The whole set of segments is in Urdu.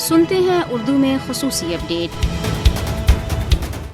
سنتے ہیں اردو میں خصوصی اپڈیٹ۔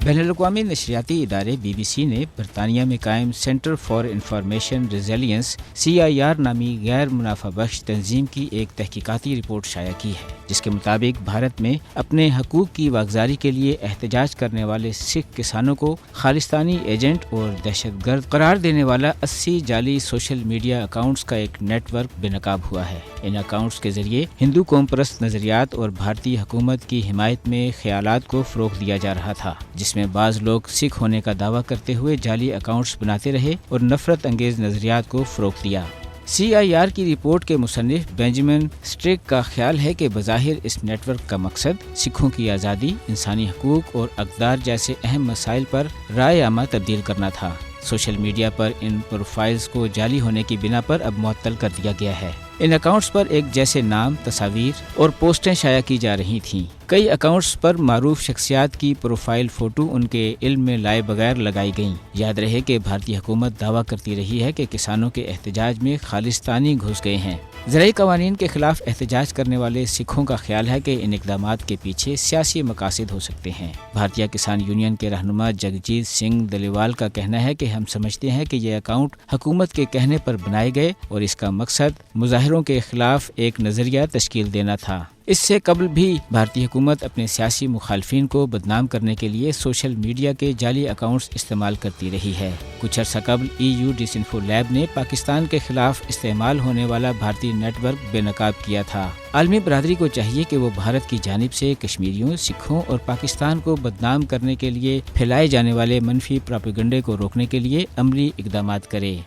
بین الاقوامی نشریاتی ادارے BBC نے برطانیہ میں قائم centre for information resilience CIR نامی غیر منافع بخش تنظیم کی ایک تحقیقاتی رپورٹ شائع کی ہے، جس کے مطابق بھارت میں اپنے حقوق کی واگزاری کے لیے احتجاج کرنے والے سکھ کسانوں کو خالستانی ایجنٹ اور دہشت گرد قرار دینے والا 80 جعلی سوشل میڈیا اکاؤنٹس کا ایک نیٹ ورک بے نقاب ہوا ہے۔ ان اکاؤنٹس کے ذریعے ہندو قوم پرست نظریات اور بھارتی حکومت کی حمایت میں خیالات کو فروغ دیا جا رہا تھا، جس میں بعض لوگ سکھ ہونے کا دعویٰ کرتے ہوئے جعلی اکاؤنٹس بناتے رہے اور نفرت انگیز نظریات کو فروغ دیا۔ CIR کی رپورٹ کے مصنف بینجمن سٹرک کا خیال ہے کہ بظاہر اس نیٹ ورک کا مقصد سکھوں کی آزادی، انسانی حقوق اور اقدار جیسے اہم مسائل پر رائے عامہ تبدیل کرنا تھا۔ سوشل میڈیا پر ان پروفائلز کو جعلی ہونے کی بنا پر اب معطل کر دیا گیا ہے۔ ان اکاؤنٹس پر ایک جیسے نام، تصاویر اور پوسٹیں شائع کی جا رہی تھیں۔ کئی اکاؤنٹس پر معروف شخصیات کی پروفائل فوٹو ان کے علم میں لائے بغیر لگائی گئیں۔ یاد رہے کہ بھارتی حکومت دعویٰ کرتی رہی ہے کہ کسانوں کے احتجاج میں خالستانی گھس گئے ہیں۔ زرعی قوانین کے خلاف احتجاج کرنے والے سکھوں کا خیال ہے کہ ان اقدامات کے پیچھے سیاسی مقاصد ہو سکتے ہیں۔ بھارتیہ کسان یونین کے رہنما جگجیت سنگھ دلیوال کا کہنا ہے کہ ہم سمجھتے ہیں کہ یہ اکاؤنٹ حکومت کے کہنے پر بنائے گئے اور اس کا مقصد مظاہروں کے خلاف ایک نظریہ تشکیل دینا تھا۔ اس سے قبل بھی بھارتی حکومت اپنے سیاسی مخالفین کو بدنام کرنے کے لیے سوشل میڈیا کے جعلی اکاؤنٹس استعمال کرتی رہی ہے۔ کچھ عرصہ قبل EU ڈسانفو لیب نے پاکستان کے خلاف استعمال ہونے والا بھارتی نیٹ ورک بے نقاب کیا تھا۔ عالمی برادری کو چاہیے کہ وہ بھارت کی جانب سے کشمیریوں، سکھوں اور پاکستان کو بدنام کرنے کے لیے پھیلائے جانے والے منفی پروپیگنڈے کو روکنے کے لیے عملی اقدامات کرے۔